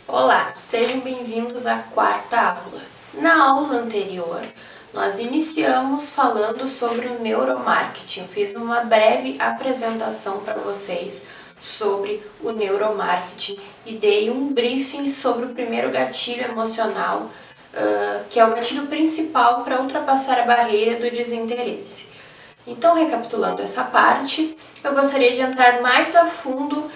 Olá, sejam bem-vindos à quarta aula. Na aula anterior, nós iniciamos falando sobre o neuromarketing. Eu fiz uma breve apresentação para vocês sobre o neuromarketing e dei um briefing sobre o primeiro gatilho emocional, que é o gatilho principal para ultrapassar a barreira do desinteresse. Então, recapitulando essa parte, eu gostaria de entrar mais a fundo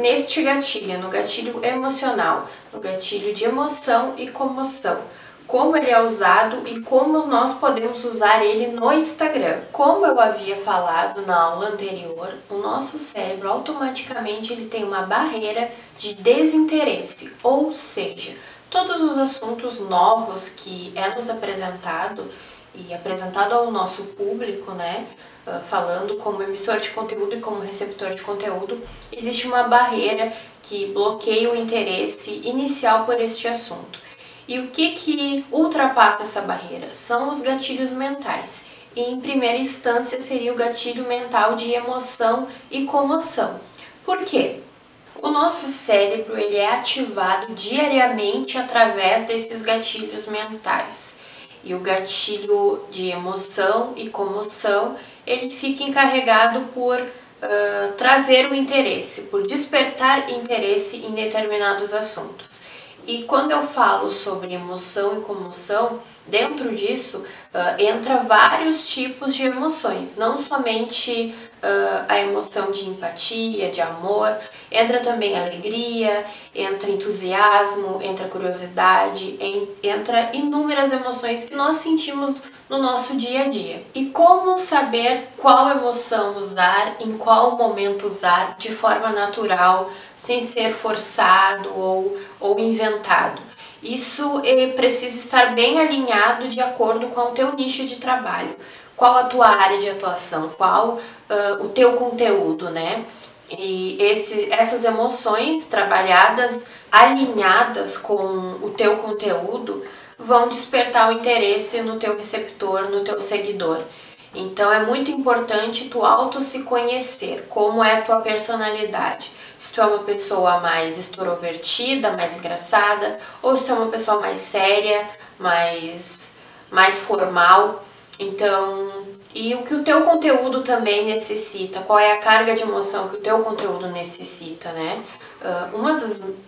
neste gatilho, no gatilho emocional, no gatilho de emoção e comoção. Como ele é usado e como nós podemos usar ele no Instagram. Como eu havia falado na aula anterior, o nosso cérebro automaticamente ele tem uma barreira de desinteresse, ou seja, todos os assuntos novos que é nos apresentado e apresentado ao nosso público, né, falando como emissor de conteúdo e como receptor de conteúdo, existe uma barreira que bloqueia o interesse inicial por este assunto. E o que ultrapassa essa barreira? São os gatilhos mentais. E em primeira instância seria o gatilho mental de emoção e comoção. Por quê? O nosso cérebro ele é ativado diariamente através desses gatilhos mentais. E o gatilho de emoção e comoção, ele fica encarregado por trazer o interesse, por despertar interesse em determinados assuntos. E quando eu falo sobre emoção e comoção, dentro disso entra vários tipos de emoções, não somente a emoção de empatia, de amor, entra também alegria, entra entusiasmo, entra curiosidade, entra inúmeras emoções que nós sentimos no nosso dia a dia. E como saber qual emoção usar, em qual momento usar, de forma natural, sem ser forçado ou inventado? Isso precisa estar bem alinhado de acordo com o teu nicho de trabalho. Qual a tua área de atuação, qual o teu conteúdo, né? E essas emoções trabalhadas, alinhadas com o teu conteúdo, vão despertar o interesse no teu receptor, no teu seguidor. Então é muito importante tu auto se conhecer, como é a tua personalidade. Se tu é uma pessoa mais extrovertida, mais engraçada, ou se tu é uma pessoa mais séria, mais formal. Então, e o que o teu conteúdo também necessita, qual é a carga de emoção que o teu conteúdo necessita, né? Uma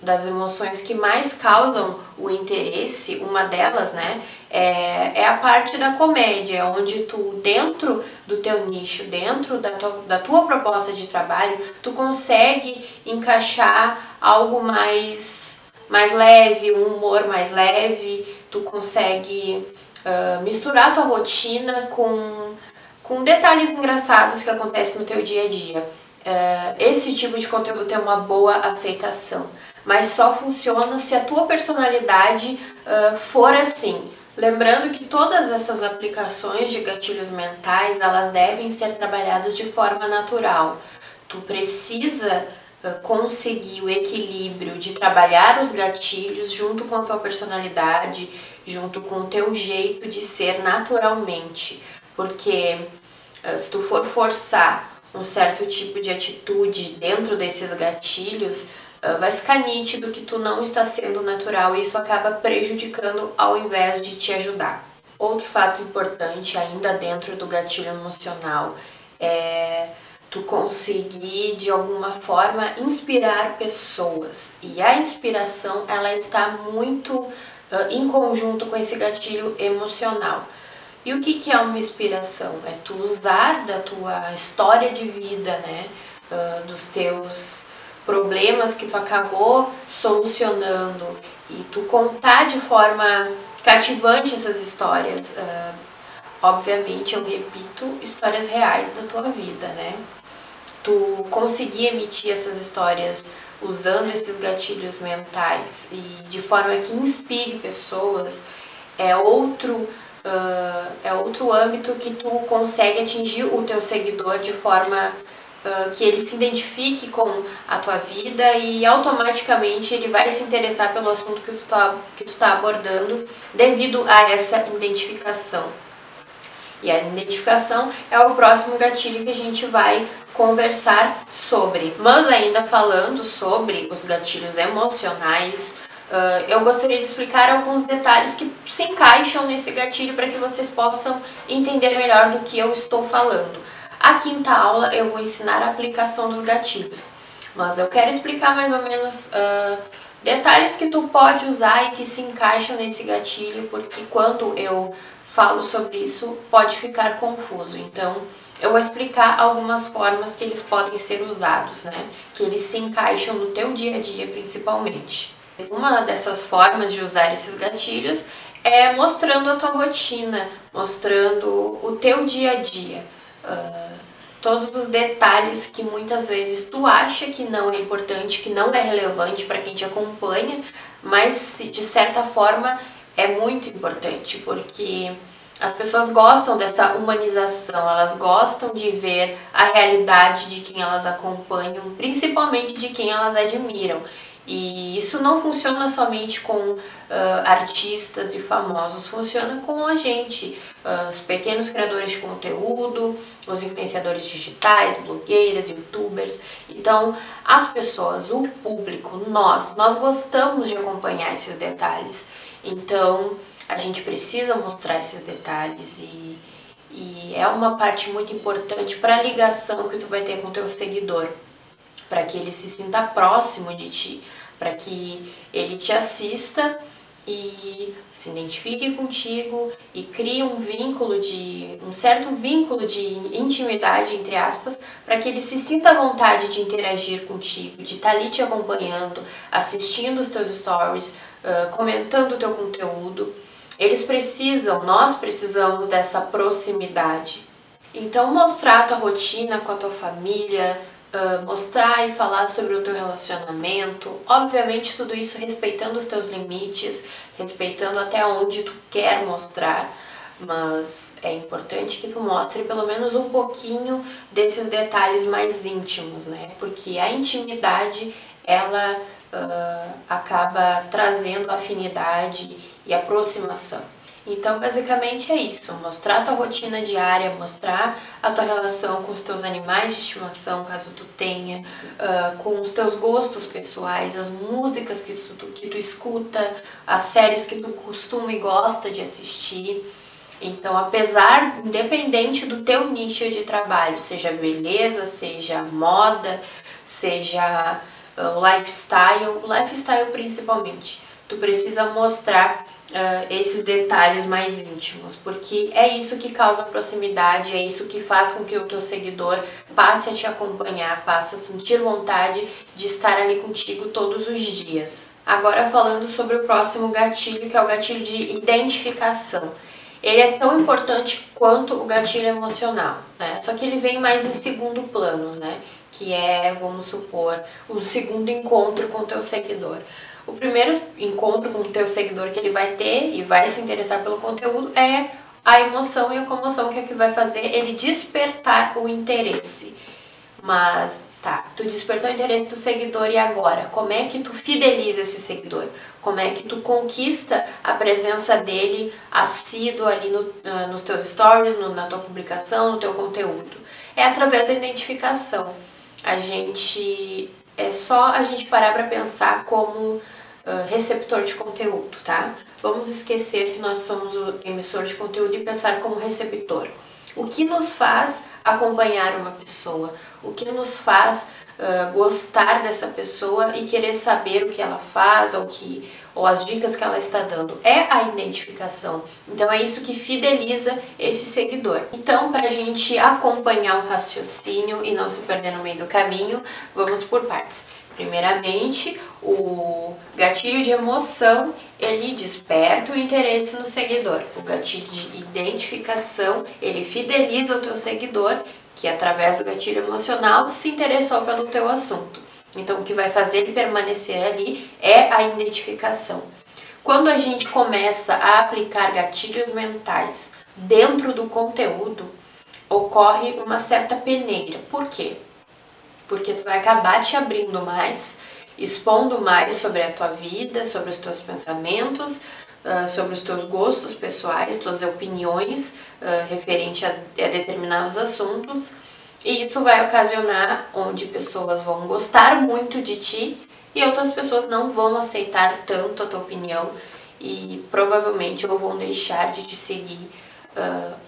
das emoções que mais causam o interesse, uma delas, né, é a parte da comédia, onde tu, dentro do teu nicho, dentro da tua proposta de trabalho, tu consegue encaixar algo mais leve, um humor mais leve, tu consegue misturar a tua rotina com detalhes engraçados que acontecem no teu dia a dia. Esse tipo de conteúdo tem uma boa aceitação, mas só funciona se a tua personalidade for assim. Lembrando que todas essas aplicações de gatilhos mentais, elas devem ser trabalhadas de forma natural. Tu precisa conseguir o equilíbrio de trabalhar os gatilhos junto com a tua personalidade, junto com o teu jeito de ser naturalmente, porque se tu for forçar um certo tipo de atitude dentro desses gatilhos, vai ficar nítido que tu não está sendo natural e isso acaba prejudicando ao invés de te ajudar. Outro fato importante ainda dentro do gatilho emocional é tu conseguir de alguma forma inspirar pessoas, e a inspiração ela está muito em conjunto com esse gatilho emocional. E o que é uma inspiração? É tu usar da tua história de vida, né, dos teus problemas que tu acabou solucionando e tu contar de forma cativante essas histórias. Obviamente, eu repito, histórias reais da tua vida, né? Tu conseguir emitir essas histórias usando esses gatilhos mentais e de forma que inspire pessoas é outro âmbito que tu consegue atingir o teu seguidor de forma que ele se identifique com a tua vida e automaticamente ele vai se interessar pelo assunto que tu tá abordando devido a essa identificação. E a identificação é o próximo gatilho que a gente vai conversar sobre. Mas ainda falando sobre os gatilhos emocionais, eu gostaria de explicar alguns detalhes que se encaixam nesse gatilho para que vocês possam entender melhor do que eu estou falando. A quinta aula eu vou ensinar a aplicação dos gatilhos, mas eu quero explicar mais ou menos detalhes que tu pode usar e que se encaixam nesse gatilho, porque quando eu falo sobre isso pode ficar confuso. Então eu vou explicar algumas formas que eles podem ser usados, né? Que eles se encaixam no teu dia a dia principalmente. Uma dessas formas de usar esses gatilhos é mostrando a tua rotina, mostrando o teu dia a dia. Todos os detalhes que muitas vezes tu acha que não é importante, que não é relevante para quem te acompanha, mas de certa forma é muito importante, porque as pessoas gostam dessa humanização, elas gostam de ver a realidade de quem elas acompanham, principalmente de quem elas admiram. E isso não funciona somente com artistas e famosos, funciona com a gente, os pequenos criadores de conteúdo, os influenciadores digitais, blogueiras, youtubers. Então, as pessoas, o público, nós gostamos de acompanhar esses detalhes. Então, a gente precisa mostrar esses detalhes e é uma parte muito importante para a ligação que tu vai ter com o teu seguidor, para que ele se sinta próximo de ti, para que ele te assista e se identifique contigo e crie um certo vínculo de intimidade, entre aspas, para que ele se sinta à vontade de interagir contigo, de estar ali te acompanhando, assistindo os teus stories, comentando o teu conteúdo. Nós precisamos dessa proximidade. Então mostrar a tua rotina com a tua família, mostrar e falar sobre o teu relacionamento, obviamente tudo isso respeitando os teus limites, respeitando até onde tu quer mostrar, mas é importante que tu mostre pelo menos um pouquinho desses detalhes mais íntimos, né? Porque a intimidade, ela acaba trazendo afinidade e aproximação. Então, basicamente é isso, mostrar a tua rotina diária, mostrar a tua relação com os teus animais de estimação, caso tu tenha, com os teus gostos pessoais, as músicas que tu escuta, as séries que tu costuma e gosta de assistir. Então, independente do teu nicho de trabalho, seja beleza, seja moda, seja lifestyle principalmente, tu precisa mostrar esses detalhes mais íntimos, porque é isso que causa proximidade, é isso que faz com que o teu seguidor passe a te acompanhar, passe a sentir vontade de estar ali contigo todos os dias. Agora falando sobre o próximo gatilho, que é o gatilho de identificação. Ele é tão importante quanto o gatilho emocional, né? Só que ele vem mais em segundo plano, né? Que é, vamos supor, o segundo encontro com o teu seguidor. O primeiro encontro com o teu seguidor que ele vai ter e vai se interessar pelo conteúdo é a emoção e a comoção, que é o que vai fazer ele despertar o interesse. Mas tá, tu despertou o interesse do seguidor e agora? Como é que tu fideliza esse seguidor? Como é que tu conquista a presença dele assíduo ali nos teus stories, na tua publicação, no teu conteúdo? É através da identificação. É só a gente parar para pensar como receptor de conteúdo, tá? Vamos esquecer que nós somos o emissor de conteúdo e pensar como receptor. O que nos faz acompanhar uma pessoa? O que nos faz gostar dessa pessoa e querer saber o que ela faz ou as dicas que ela está dando? É a identificação. Então é isso que fideliza esse seguidor. Então, para a gente acompanhar o raciocínio e não se perder no meio do caminho, vamos por partes. Primeiramente, o gatilho de emoção, ele desperta o interesse no seguidor. O gatilho de identificação, ele fideliza o teu seguidor, que através do gatilho emocional se interessou pelo teu assunto. Então, o que vai fazer ele permanecer ali é a identificação. Quando a gente começa a aplicar gatilhos mentais dentro do conteúdo, ocorre uma certa peneira. Por quê? Porque tu vai acabar te abrindo mais, expondo mais sobre a tua vida, sobre os teus pensamentos, sobre os teus gostos pessoais, tuas opiniões referente a determinados assuntos, e isso vai ocasionar onde pessoas vão gostar muito de ti e outras pessoas não vão aceitar tanto a tua opinião e provavelmente ou vão deixar de te seguir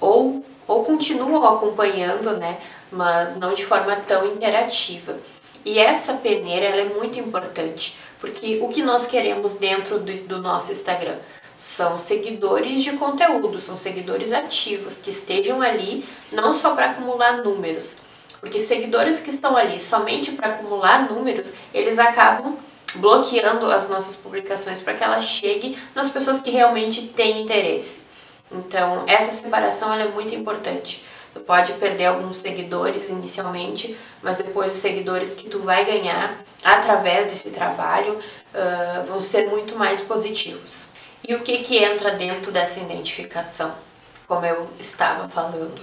ou continuam acompanhando, né, mas não de forma tão interativa. E essa peneira ela é muito importante, porque o que nós queremos dentro do nosso Instagram são seguidores de conteúdo, são seguidores ativos, que estejam ali não só para acumular números, porque seguidores que estão ali somente para acumular números, eles acabam bloqueando as nossas publicações para que elas cheguem nas pessoas que realmente têm interesse. Então, essa separação ela é muito importante. Tu pode perder alguns seguidores inicialmente, mas depois os seguidores que tu vai ganhar através desse trabalho vão ser muito mais positivos. E o que entra dentro dessa identificação? Como eu estava falando,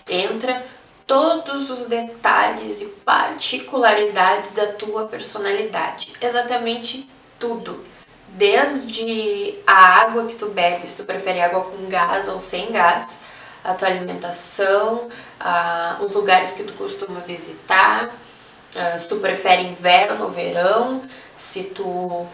entra todos os detalhes e particularidades da tua personalidade, exatamente tudo. Desde a água que tu bebe, se tu prefere água com gás ou sem gás, a tua alimentação, os lugares que tu costuma visitar, se tu prefere inverno ou verão, se tu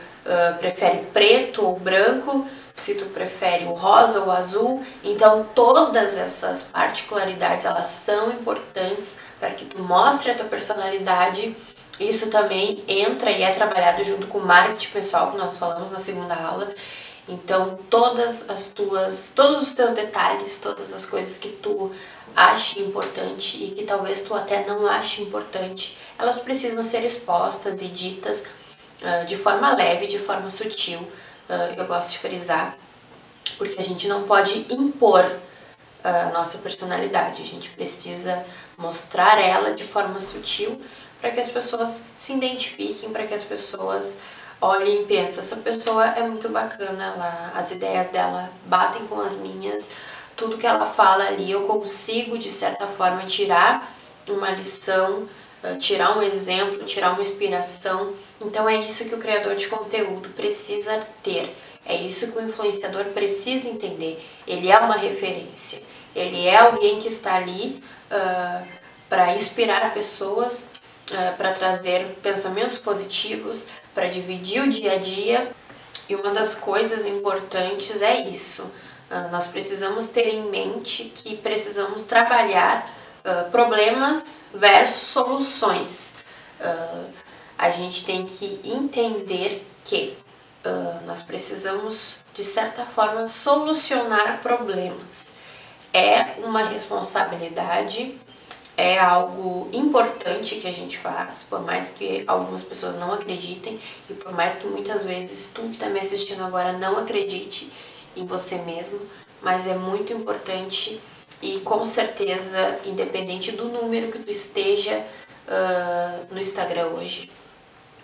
prefere preto ou branco, se tu prefere o rosa ou o azul. Então todas essas particularidades elas são importantes para que tu mostre a tua personalidade. Isso também entra e é trabalhado junto com o marketing pessoal que nós falamos na segunda aula. Então todos os teus detalhes, todas as coisas que tu ache importante e que talvez tu até não ache importante, elas precisam ser expostas e ditas de forma leve, de forma sutil. Eu gosto de frisar, porque a gente não pode impor a nossa personalidade, a gente precisa mostrar ela de forma sutil para que as pessoas se identifiquem, para que as pessoas olhem e pensem, essa pessoa é muito bacana, as ideias dela batem com as minhas, tudo que ela fala ali eu consigo de certa forma tirar uma lição, tirar um exemplo, tirar uma inspiração. Então é isso que o criador de conteúdo precisa ter, é isso que o influenciador precisa entender. Ele é uma referência, ele é alguém que está ali para inspirar pessoas, para trazer pensamentos positivos, para dividir o dia a dia. E uma das coisas importantes é isso, nós precisamos ter em mente que precisamos trabalhar problemas versus soluções. A gente tem que entender que nós precisamos, de certa forma, solucionar problemas. É uma responsabilidade, é algo importante que a gente faz, por mais que algumas pessoas não acreditem e por mais que muitas vezes tu que está me assistindo agora não acredite em você mesmo, mas é muito importante. E com certeza, independente do número que tu esteja no Instagram hoje,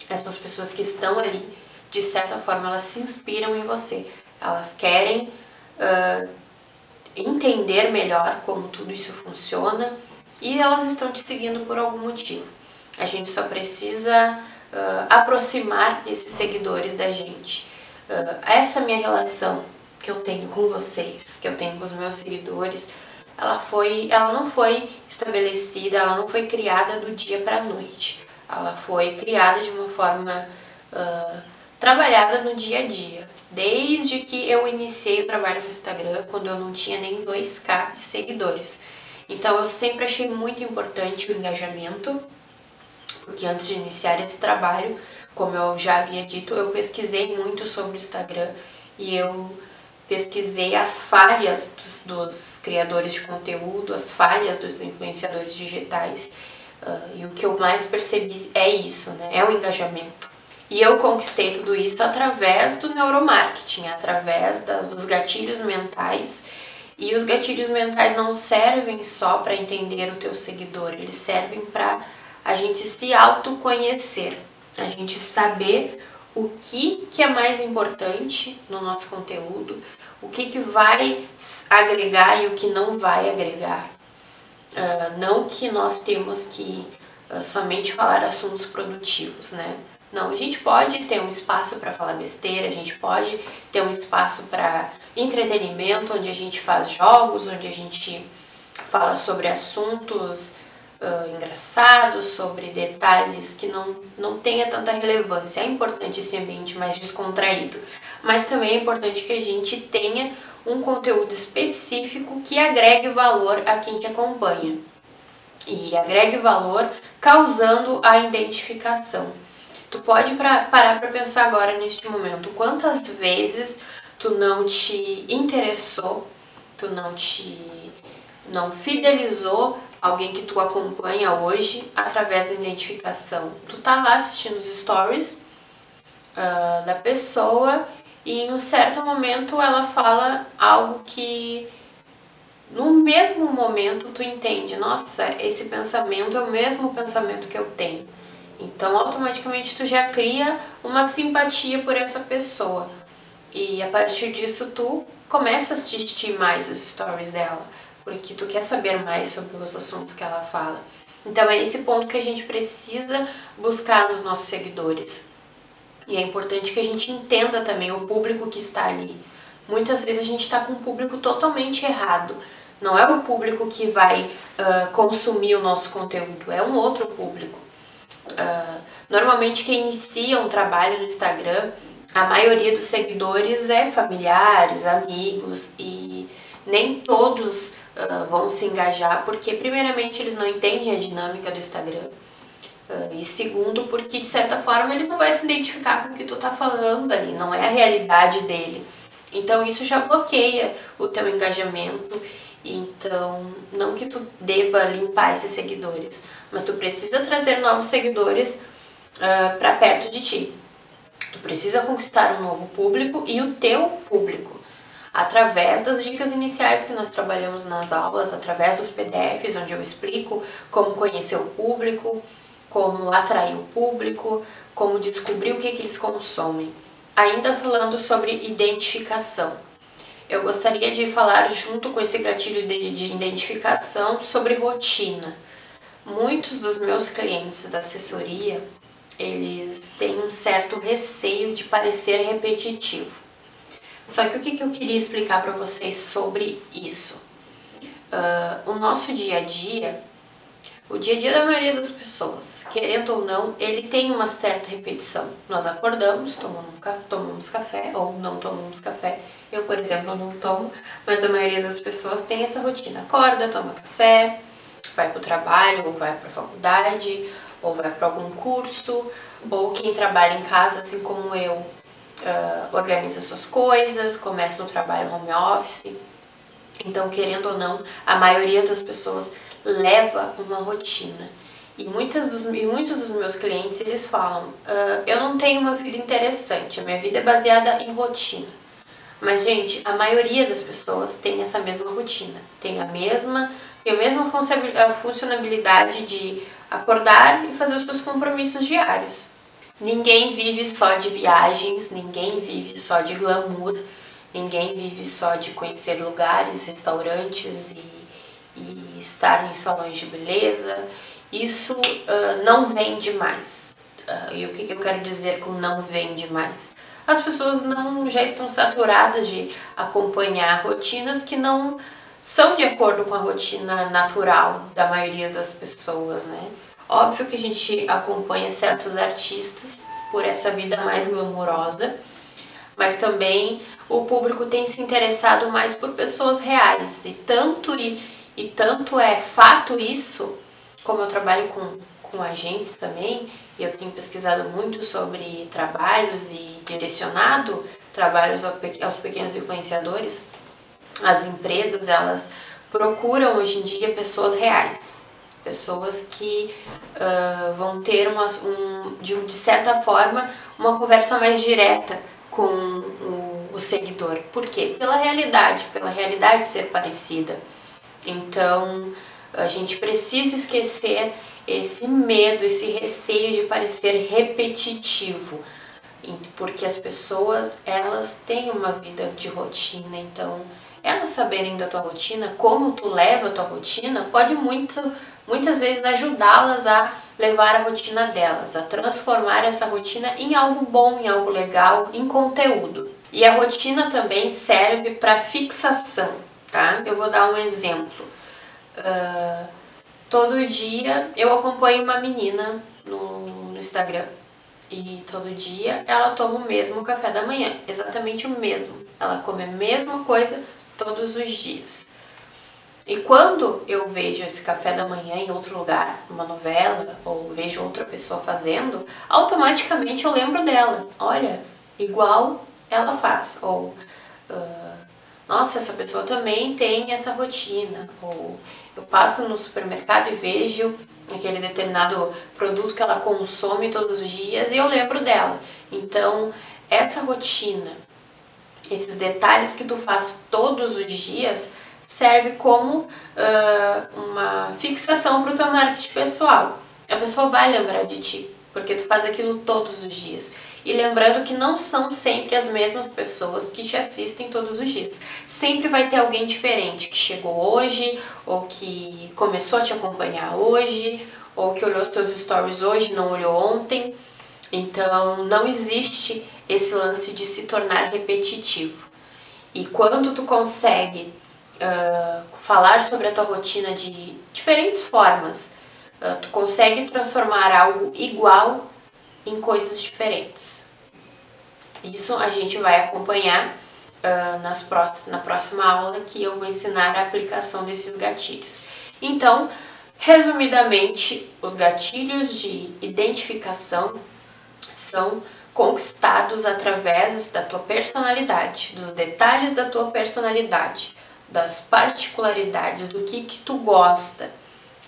essas pessoas que estão ali, de certa forma, elas se inspiram em você. Elas querem entender melhor como tudo isso funciona e elas estão te seguindo por algum motivo. A gente só precisa aproximar esses seguidores da gente. Essa minha relação que eu tenho com vocês, que eu tenho com os meus seguidores, ela não foi estabelecida, ela não foi criada do dia para a noite. Ela foi criada de uma forma trabalhada no dia a dia. Desde que eu iniciei o trabalho no Instagram, quando eu não tinha nem 2K de seguidores. Então eu sempre achei muito importante o engajamento, porque antes de iniciar esse trabalho, como eu já havia dito, eu pesquisei muito sobre o Instagram e eu pesquisei as falhas dos criadores de conteúdo, as falhas dos influenciadores digitais, e o que eu mais percebi é isso, né? É o engajamento. E eu conquistei tudo isso através do neuromarketing, através dos gatilhos mentais. E os gatilhos mentais não servem só para entender o teu seguidor, eles servem para a gente se autoconhecer, a gente saber o que é mais importante no nosso conteúdo, o que vai agregar e o que não vai agregar. Não que nós temos que somente falar assuntos produtivos, né? Não, a gente pode ter um espaço para falar besteira, a gente pode ter um espaço para entretenimento, onde a gente faz jogos, onde a gente fala sobre assuntos engraçados, sobre detalhes que não tenha tanta relevância. É importante esse ambiente mais descontraído, mas também é importante que a gente tenha um conteúdo específico que agregue valor a quem te acompanha. E agregue valor causando a identificação. Tu pode parar para pensar agora neste momento, quantas vezes tu não te interessou, tu não fidelizou alguém que tu acompanha hoje através da identificação. Tu tá lá assistindo os stories da pessoa e em um certo momento ela fala algo que no mesmo momento tu entende, nossa, esse pensamento é o mesmo pensamento que eu tenho. Então automaticamente tu já cria uma simpatia por essa pessoa. E a partir disso tu começa a assistir mais os stories dela, porque tu quer saber mais sobre os assuntos que ela fala. Então é esse ponto que a gente precisa buscar nos nossos seguidores. E é importante que a gente entenda também o público que está ali. Muitas vezes a gente está com um público totalmente errado. Não é o público que vai consumir o nosso conteúdo, é um outro público. Normalmente quem inicia um trabalho no Instagram, a maioria dos seguidores é familiares, amigos, e nem todos vão se engajar, porque primeiramente eles não entendem a dinâmica do Instagram, e segundo porque de certa forma ele não vai se identificar com o que tu tá falando ali, não é a realidade dele. Então isso já bloqueia o teu engajamento. Então, não que tu deva limpar esses seguidores, mas tu precisa trazer novos seguidores para perto de ti. Tu precisa conquistar um novo público e o teu público, através das dicas iniciais que nós trabalhamos nas aulas, através dos PDFs, onde eu explico como conhecer o público, como atrair o público, como descobrir o que eles consomem. Ainda falando sobre identificação. Eu gostaria de falar, junto com esse gatilho de identificação, sobre rotina. Muitos dos meus clientes da assessoria, eles têm um certo receio de parecer repetitivo. Só que o que eu queria explicar para vocês sobre isso? O nosso dia a dia, o dia a dia da maioria das pessoas, querendo ou não, ele tem uma certa repetição. Nós acordamos, tomamos café ou não tomamos café. Eu, por exemplo, não tomo, mas a maioria das pessoas tem essa rotina. Acorda, toma café, vai para o trabalho, ou vai para a faculdade, ou vai para algum curso, ou quem trabalha em casa, assim como eu, organiza suas coisas, começa no trabalho home office. Então, querendo ou não, a maioria das pessoas leva uma rotina. E muitos dos meus clientes, eles falam, eu não tenho uma vida interessante, a minha vida é baseada em rotina. Mas, gente, a maioria das pessoas tem essa mesma rotina, tem a mesma funcionalidade de acordar e fazer os seus compromissos diários. Ninguém vive só de viagens, ninguém vive só de glamour, ninguém vive só de conhecer lugares, restaurantes e estar em salões de beleza. Isso não vende mais. E o que eu quero dizer com não vende mais? As pessoas já estão saturadas de acompanhar rotinas que não são de acordo com a rotina natural da maioria das pessoas, né? Óbvio que a gente acompanha certos artistas por essa vida mais glamurosa, mas também o público tem se interessado mais por pessoas reais. E tanto é fato isso, como eu trabalho com agência também, e eu tenho pesquisado muito sobre trabalhos e direcionado trabalhos aos pequenos influenciadores. As empresas, elas procuram hoje em dia pessoas reais, pessoas que vão ter de certa forma uma conversa mais direta com o seguidor. Por quê? Pela realidade ser parecida. Então a gente precisa esquecer esse medo, esse receio de parecer repetitivo, porque as pessoas, elas têm uma vida de rotina. Então elas saberem da tua rotina, como tu leva a tua rotina, pode muitas vezes ajudá-las a levar a rotina delas, a transformar essa rotina em algo bom, em algo legal, em conteúdo. E a rotina também serve para fixação, tá? Eu vou dar um exemplo. Todo dia eu acompanho uma menina no Instagram e todo dia ela toma o mesmo café da manhã, exatamente o mesmo. Ela come a mesma coisa todos os dias. E quando eu vejo esse café da manhã em outro lugar, numa novela, ou vejo outra pessoa fazendo, automaticamente eu lembro dela. Olha, igual ela faz. Ou, nossa, essa pessoa também tem essa rotina. Ou eu passo no supermercado e vejo aquele determinado produto que ela consome todos os dias e eu lembro dela. Então, essa rotina, esses detalhes que tu faz todos os dias, serve como uma fixação para o teu marketing pessoal. A pessoa vai lembrar de ti, porque tu faz aquilo todos os dias. E lembrando que não são sempre as mesmas pessoas que te assistem todos os dias. Sempre vai ter alguém diferente que chegou hoje, ou que começou a te acompanhar hoje, ou que olhou os teus stories hoje, não olhou ontem. Então, não existe esse lance de se tornar repetitivo. E quando tu consegue falar sobre a tua rotina de diferentes formas, tu consegue transformar algo igual em coisas diferentes. Isso a gente vai acompanhar na próxima aula, que eu vou ensinar a aplicação desses gatilhos. Então, resumidamente, os gatilhos de identificação são conquistados através da tua personalidade, dos detalhes da tua personalidade, das particularidades, do que tu gosta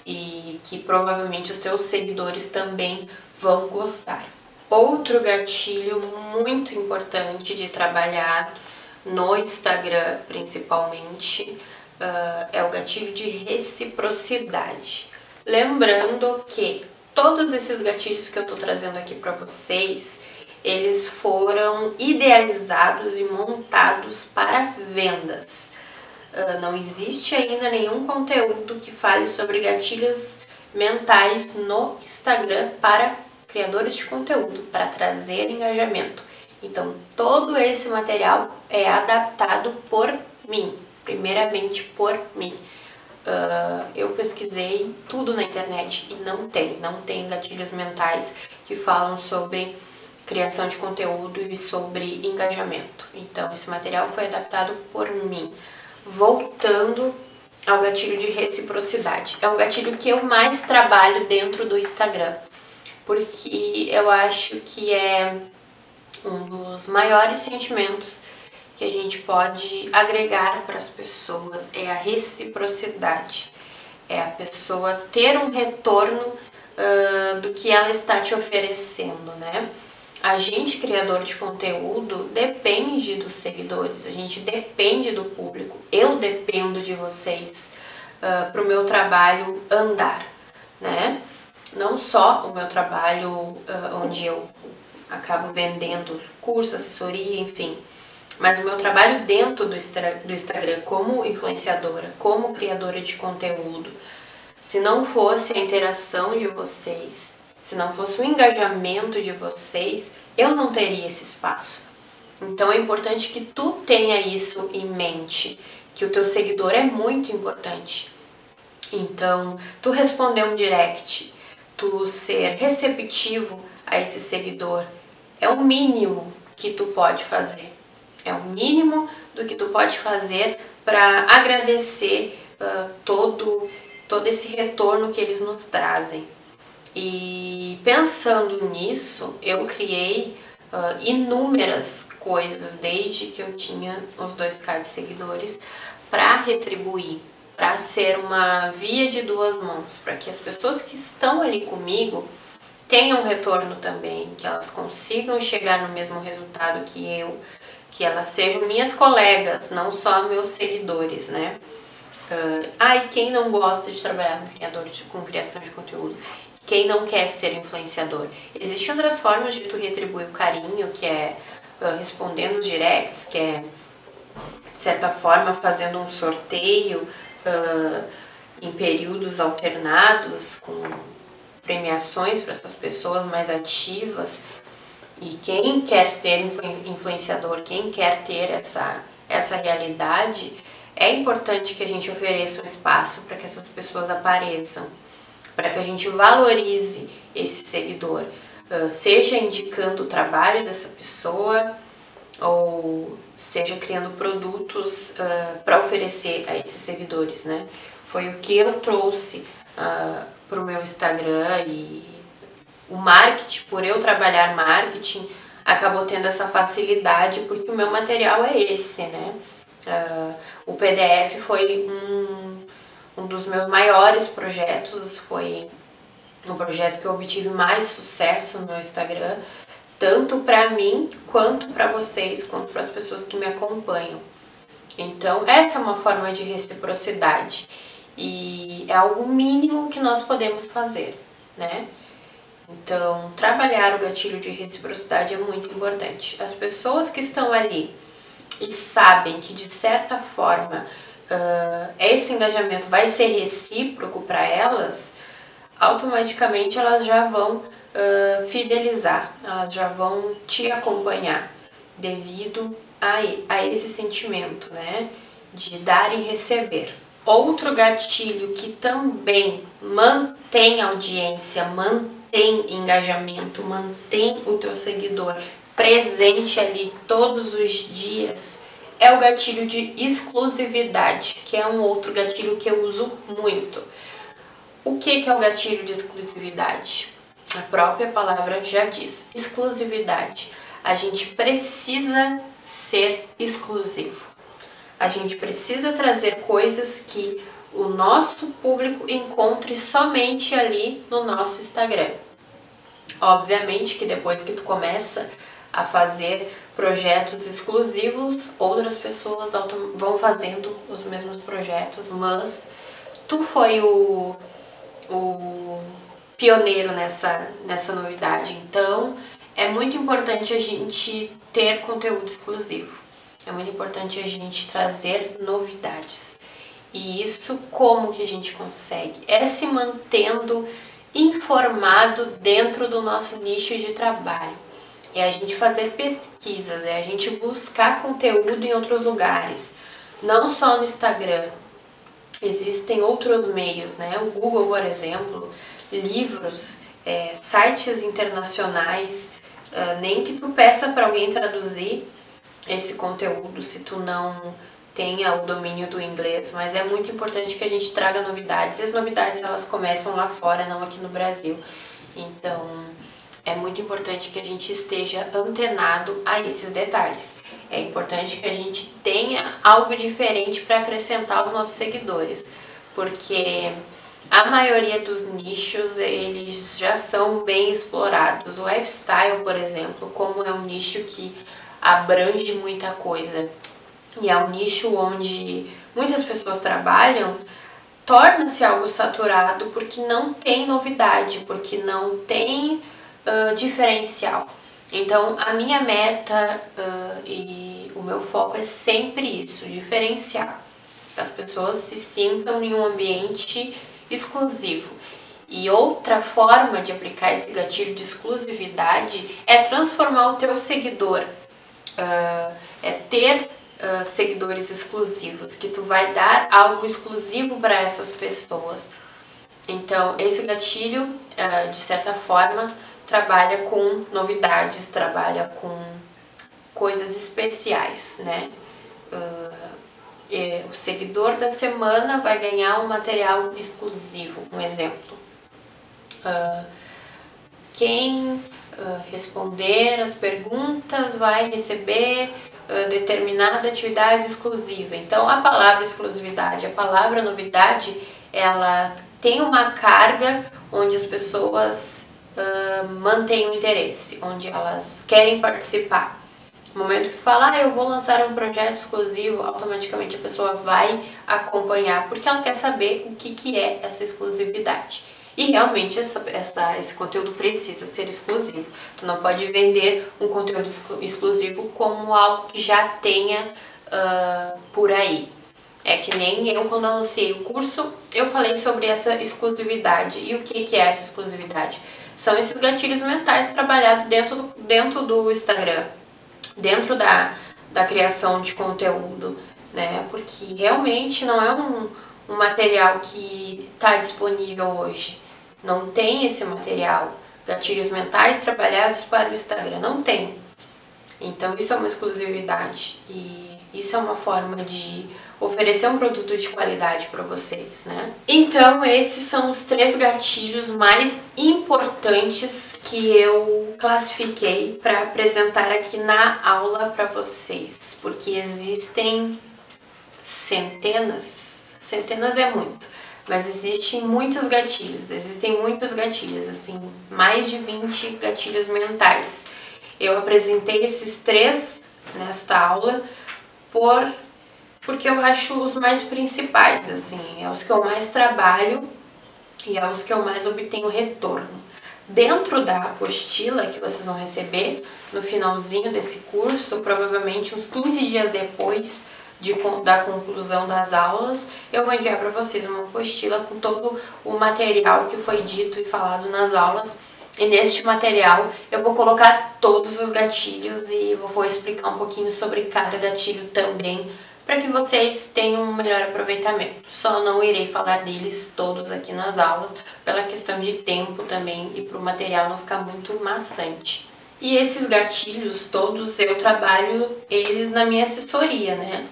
e que provavelmente os teus seguidores também vão gostar. Outro gatilho muito importante de trabalhar no Instagram, principalmente, é o gatilho de reciprocidade. Lembrando que todos esses gatilhos que eu tô trazendo aqui para vocês, eles foram idealizados e montados para vendas. Não existe ainda nenhum conteúdo que fale sobre gatilhos mentais no Instagram para criadores de conteúdo, para trazer engajamento. Então, todo esse material é adaptado por mim, primeiramente por mim. Eu pesquisei tudo na internet e não tem gatilhos mentais que falam sobre criação de conteúdo e sobre engajamento. Então, esse material foi adaptado por mim. Voltando ao gatilho de reciprocidade. É um gatilho que eu mais trabalho dentro do Instagram, porque eu acho que é um dos maiores sentimentos que a gente pode agregar para as pessoas, é a reciprocidade. É a pessoa ter um retorno do que ela está te oferecendo, né? A gente, criador de conteúdo, depende dos seguidores, a gente depende do público, eu dependo de vocês para o meu trabalho andar, né? Não só o meu trabalho onde eu acabo vendendo curso, assessoria, enfim, mas o meu trabalho dentro do Instagram como influenciadora, como criadora de conteúdo. Se não fosse a interação de vocês, se não fosse o engajamento de vocês, eu não teria esse espaço. Então é importante que tu tenha isso em mente, que o teu seguidor é muito importante. Então, tu responder um direct, tu ser receptivo a esse seguidor, é o mínimo que tu pode fazer. É o mínimo do que tu pode fazer para agradecer todo esse retorno que eles nos trazem. E pensando nisso, eu criei inúmeras coisas desde que eu tinha os 2K de seguidores para retribuir, para ser uma via de duas mãos, para que as pessoas que estão ali comigo tenham retorno também, que elas consigam chegar no mesmo resultado que eu, que elas sejam minhas colegas, não só meus seguidores, né? E quem não gosta de trabalhar com criação de conteúdo? Quem não quer ser influenciador? Existem outras formas de tu retribuir o carinho, que é respondendo os directs, que é, de certa forma, fazendo um sorteio em períodos alternados, com premiações para essas pessoas mais ativas. E quem quer ser influenciador, quem quer ter essa realidade, é importante que a gente ofereça um espaço para que essas pessoas apareçam, para que a gente valorize esse seguidor, seja indicando o trabalho dessa pessoa ou seja criando produtos para oferecer a esses seguidores, né? Foi o que eu trouxe para o meu Instagram, e o marketing, por eu trabalhar marketing, acabou tendo essa facilidade porque o meu material é esse, né? O PDF foi um dos meus maiores projetos, foi um projeto que eu obtive mais sucesso no meu Instagram, tanto para mim, quanto para vocês, quanto para as pessoas que me acompanham. Então, essa é uma forma de reciprocidade e é algo mínimo que nós podemos fazer, né? Então, trabalhar o gatilho de reciprocidade é muito importante. As pessoas que estão ali e sabem que, de certa forma, esse engajamento vai ser recíproco para elas, automaticamente elas já vão fidelizar, elas já vão te acompanhar devido a esse sentimento, né, de dar e receber. Outro gatilho que também mantém audiência, mantém engajamento, mantém o teu seguidor presente ali todos os dias, é o gatilho de exclusividade, que é um outro gatilho que eu uso muito. O que é o gatilho de exclusividade? A própria palavra já diz, exclusividade. A gente precisa ser exclusivo. A gente precisa trazer coisas que o nosso público encontre somente ali no nosso Instagram. Obviamente que depois que tu começa a fazer projetos exclusivos, outras pessoas vão fazendo os mesmos projetos, mas tu foi o pioneiro nessa novidade. Então, é muito importante a gente ter conteúdo exclusivo. É muito importante a gente trazer novidades. E isso como que a gente consegue? É se mantendo informado dentro do nosso nicho de trabalho. É a gente fazer pesquisas, é a gente buscar conteúdo em outros lugares. Não só no Instagram. Existem outros meios, né? O Google, por exemplo, livros, sites internacionais, nem que tu peça para alguém traduzir esse conteúdo se tu não tenha o domínio do inglês, mas é muito importante que a gente traga novidades. E as novidades, elas começam lá fora, não aqui no Brasil. Então, é muito importante que a gente esteja antenado a esses detalhes. É importante que a gente tenha algo diferente para acrescentar aos nossos seguidores, porque a maioria dos nichos, eles já são bem explorados. O lifestyle, por exemplo, como é um nicho que abrange muita coisa e é um nicho onde muitas pessoas trabalham, torna-se algo saturado porque não tem novidade, porque não tem diferencial. Então, a minha meta e o meu foco é sempre isso, diferenciar. Que as pessoas se sintam em um ambiente exclusivo. E outra forma de aplicar esse gatilho de exclusividade é transformar o teu seguidor, é ter seguidores exclusivos, que tu vai dar algo exclusivo para essas pessoas. Então, esse gatilho, de certa forma, trabalha com novidades, trabalha com coisas especiais, né? O seguidor da semana vai ganhar um material exclusivo, um exemplo. Quem responder as perguntas vai receber determinada atividade exclusiva. Então, a palavra exclusividade, a palavra novidade, ela tem uma carga onde as pessoas mantêm o interesse, onde elas querem participar. No momento que você fala, eu vou lançar um projeto exclusivo, automaticamente a pessoa vai acompanhar, porque ela quer saber o que é essa exclusividade. E realmente esse conteúdo precisa ser exclusivo. Tu não pode vender um conteúdo exclusivo como algo que já tenha por aí. É que nem eu, quando anunciei o curso, eu falei sobre essa exclusividade. E o que é essa exclusividade? São esses gatilhos mentais trabalhados dentro do Instagram, dentro da criação de conteúdo, né? Porque realmente não é um material que está disponível hoje. Não tem esse material. Gatilhos mentais trabalhados para o Instagram. Não tem. Então isso é uma exclusividade. E isso é uma forma de oferecer um produto de qualidade para vocês, né? Então esses são os 3 gatilhos mais importantes que eu classifiquei para apresentar aqui na aula para vocês, porque existem centenas é muito, mas existem muitos gatilhos, assim, mais de 20 gatilhos mentais. Eu apresentei esses 3 nesta aula porque eu acho os mais principais, assim, é os que eu mais trabalho e é os que eu mais obtenho retorno. Dentro da apostila que vocês vão receber no finalzinho desse curso, provavelmente uns 15 dias depois da conclusão das aulas, eu vou enviar para vocês uma apostila com todo o material que foi dito e falado nas aulas. E neste material eu vou colocar todos os gatilhos e vou explicar um pouquinho sobre cada gatilho também, para que vocês tenham um melhor aproveitamento. Só não irei falar deles todos aqui nas aulas, pela questão de tempo também e para o material não ficar muito maçante. E esses gatilhos todos eu trabalho eles na minha assessoria, né?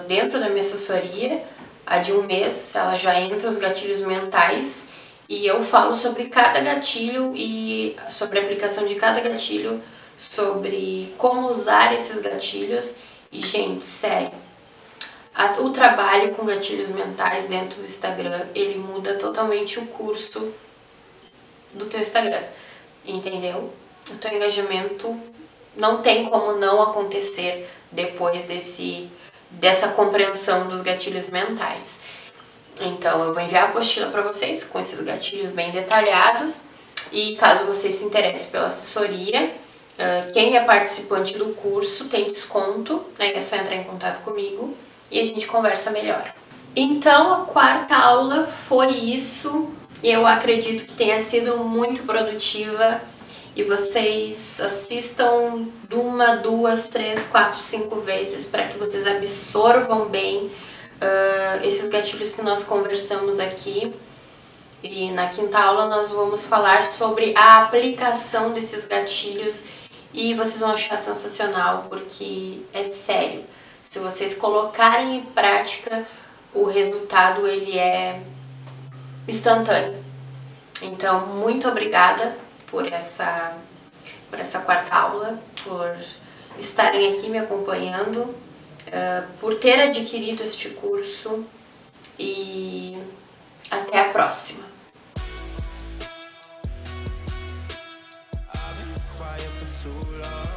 Dentro da minha assessoria, a de um mês, ela já entra os gatilhos mentais e eu falo sobre cada gatilho e sobre a aplicação de cada gatilho, sobre como usar esses gatilhos. E, gente, sério, o trabalho com gatilhos mentais dentro do Instagram, ele muda totalmente o curso do teu Instagram, entendeu? O teu engajamento não tem como não acontecer depois dessa compreensão dos gatilhos mentais. Então, eu vou enviar a apostila para vocês com esses gatilhos bem detalhados e caso vocês se interessem pela assessoria, quem é participante do curso tem desconto, né? É só entrar em contato comigo e a gente conversa melhor. Então, a 4ª aula foi isso. Eu acredito que tenha sido muito produtiva e vocês assistam 1, 2, 3, 4, 5 vezes para que vocês absorvam bem esses gatilhos que nós conversamos aqui. E na 5ª aula nós vamos falar sobre a aplicação desses gatilhos e vocês vão achar sensacional, porque é sério, se vocês colocarem em prática, o resultado ele é instantâneo. Então, muito obrigada por essa 4ª aula, por estarem aqui me acompanhando, por ter adquirido este curso e até a próxima. Too long.